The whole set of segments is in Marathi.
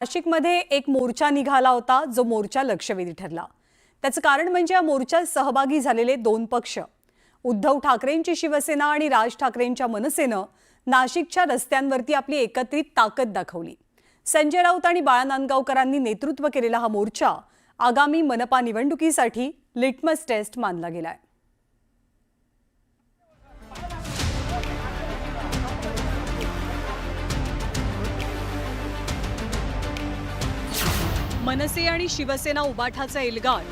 नाशिकमध्ये एक मोर्चा निघाला होता, जो मोर्चा लक्षवेधी ठरला। त्याचं कारण म्हणजे या मोर्चात सहभागी झालेले दोन पक्ष, उद्धव ठाकरेंची शिवसेना आणि राज ठाकरेंच्या मनसेनं नाशिकच्या रस्त्यांवरती आपली एकत्रित ताकद दाखवली। संजय राऊत आणि बाळा नांदगावकरांनी नेतृत्व केलेला हा मोर्चा आगामी मनपा निवडणुकीसाठी लिटमस टेस्ट मानला गेलाय। मनसे आणि शिवसेना उबाठाचा एल्गार,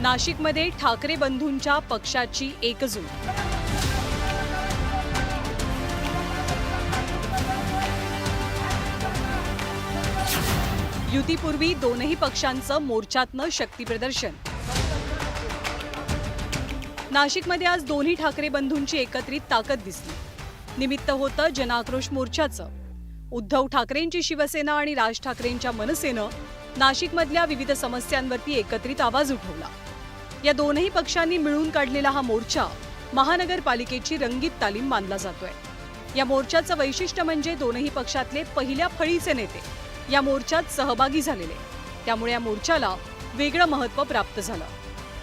नाशिकमध्ये ठाकरे बंधूंच्या पक्षाची एकजूट, युतीपूर्वी दोनही पक्षांचं मोर्चातनं शक्तीप्रदर्शन। नाशिकमध्ये आज दोन्ही ठाकरे बंधूंची एकत्रित ताकद दिसली। निमित्त होतं जनाक्रोश मोर्चाचं। उद्धव ठाकरेंची शिवसेना आणि राज ठाकरेंच्या मनसेनं नाशिकमधल्या विविध समस्यांवरती एकत्रित आवाज उठवला। या दोनही पक्षांनी मिळून काढलेला हा मोर्चा महानगरपालिकेची रंगीत तालीम मानला जातोय। या मोर्चाचं वैशिष्ट्य म्हणजे दोनही पक्षातले पहिल्या फळीचे नेते या मोर्चात सहभागी झालेले, त्यामुळे या मोर्चाला वेगळं महत्त्व प्राप्त झालं।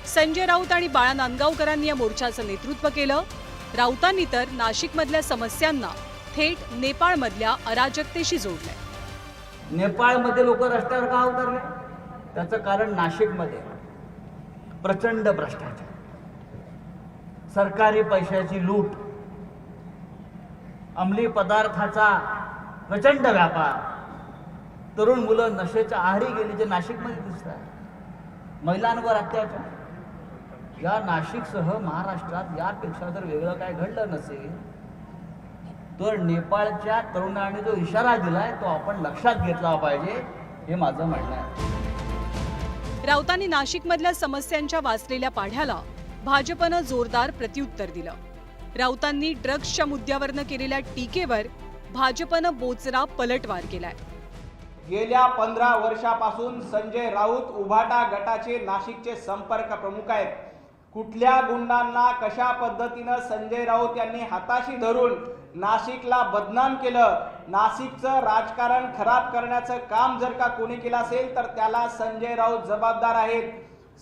संजय राऊत आणि बाळा नांदगावकरांनी या मोर्चाचं नेतृत्व केलं। राऊतांनी तर नाशिकमधल्या समस्यांना थेट नेपाळमधल्या अराजकतेशी जोडलंय। नेपाळमध्ये लोक रस्त्यावर का उतरले? त्याचं कारण नाशिकमध्ये प्रचंड भ्रष्टाचार, सरकारी पैशाची लूट, अंमली पदार्थाचा प्रचंड व्यापार, तरुण मुलं नशेच्या आहारी गेली जे नाशिकमध्ये दिसतात, महिलांवर अत्याचार। या नाशिकसह महाराष्ट्रात यापेक्षा जर वेगळं काय घडलं नसेल तर नेपाळच्या तरुणांनी जो इशारा दिलाय तो आपण लक्षात घेतला पाहिजे, हे माझं म्हणणं आहे। राऊतांनी नाशिकमधल्या समस्यांच्या वाचलेल्या पाढ्याला भाजपनं जोरदार प्रत्युत्तर दिलं। राऊतांनी ड्रग्सच्या मुद्द्यावरनं केलेल्या टीकेवर भाजपनं बोचरा पलटवार केलाय। गेल्या 15 वर्षापासून संजय राऊत उभाटा गटाचे नाशिकचे संपर्क प्रमुख आहेत। कुठल्या गुंडांना कशा पद्धतीनं संजय राऊत यांनी हाताशी धरून नाशिकला बदनाम केलं, नाशिकचं राजकारण खराब करण्याचं काम जर का कोणी केलं असेल तर त्याला संजय राऊत जबाबदार आहेत।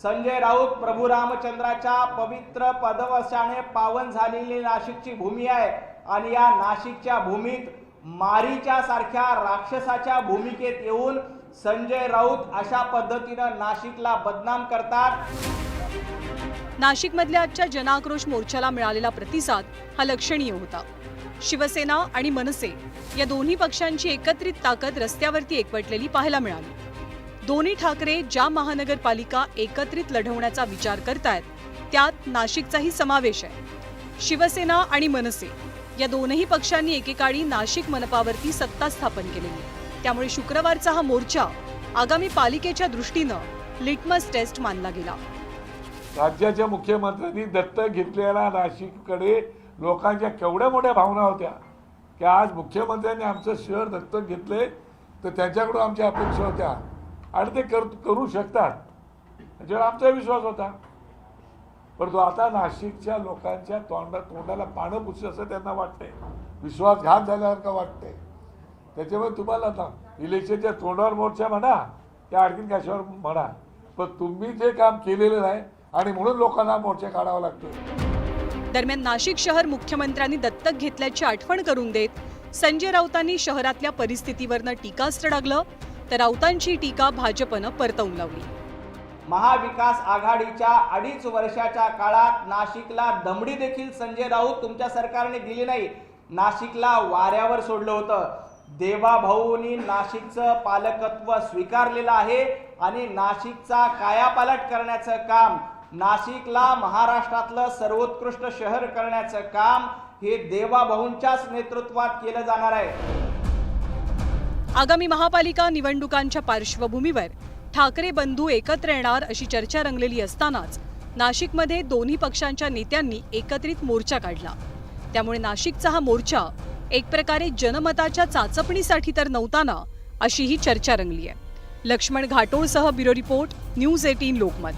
संजय राऊत प्रभू रामचंद्राच्या पवित्र पदवशाने पावन झालेली नाशिकची भूमी आहे आणि या नाशिकच्या भूमीत मारीच्या सारख्या राक्षसाच्या भूमिकेत येऊन संजय राऊत अशा पद्धतीनं नाशिकला बदनाम करतात। नाशिकमधल्या आजच्या जनाक्रोश मोर्चाला मिळालेला प्रतिसाद हा लक्षणीय होता। शिवसेना आणि मनसे या दोन्ही पक्षांची एकत्रित ताकद रस्त्यावरती एकवटलेली पाहायला मिळाली। दोन्ही ठाकरे ज्या महानगरपालिका एकत्रित लढवण्याचा विचार करतायत त्यात नाशिकचाही समावेश आहे। शिवसेना आणि मनसे या दोनही पक्षांनी एकेकाळी नाशिक मनपावरती सत्ता स्थापन केलेली, त्यामुळे शुक्रवारचा हा मोर्चा आगामी पालिकेच्या दृष्टीनं लिटमस टेस्ट मानला गेला। राज्याच्या मुख्यमंत्र्यांनी दत्तक घेतलेल्या नाशिककडे लोकांच्या केवढ्या मोठ्या भावना होत्या की आज मुख्यमंत्र्यांनी आमचं शहर दत्तक घेतले तर त्यांच्याकडून आमच्या अपेक्षा होत्या आणि ते करू शकतात, त्याच्यावर आमचा विश्वास होता। परंतु आता नाशिकच्या लोकांच्या तोंडाला पानं पुसलं असं त्यांना वाटतंय, विश्वासघात झाल्यासारखं वाटतंय। त्याच्यामुळे तुम्हाला आता इलेक्शनच्या तोंडावर मोर्चा म्हणा त्या आणखीन कशावर म्हणा, पण तुम्ही जे काम केलेलं नाही आणि म्हणून लोकांना मोर्चा काढावा लागतो। दरम्यान नाशिक शहर मुख्यमंत्र्यांनी दत्तक घेतल्याची आठवण करून देत संजय राऊतांनी शहरातल्या परिस्थितीवरनं टीकास्त्र डागलं, तर राऊतांची टीका भाजपनं परतवून लावली। महाविकास आघाडीच्या 2.5 वर्षाच्या काळात नाशिकला दमडी देखील संजय राऊत तुमच्या सरकारने दिली नाही, नाशिकला वाऱ्यावर सोडलं होतं। देवाभाऊंनी नाशिकचं पालकत्व स्वीकारलेलं आहे आणि नाशिकचा कायापालट करण्याचं काम, नाशिकला महाराष्ट्रातलं सर्वोत्कृष्ट शहर करण्याचं काम हे देवाभाऊंच्याच नेतृत्वात केलं जाणार आहे। आगामी महापालिका निवडणुकांच्या पार्श्वभूमीवर ठाकरे बंधू एकत्र येणार अशी चर्चा रंगलेली असतानाच नाशिकमध्ये दोन्ही पक्षांच्या नेत्यांनी एकत्रित मोर्चा काढला। त्यामुळे नाशिकचा हा मोर्चा एक प्रकारे जनमताच्या चाचपणीसाठी तर नव्हता ना, अशी ही चर्चा रंगली आहे। लक्ष्मण घाटोळसह ब्युरो रिपोर्ट, न्यूज 18 लोकमत।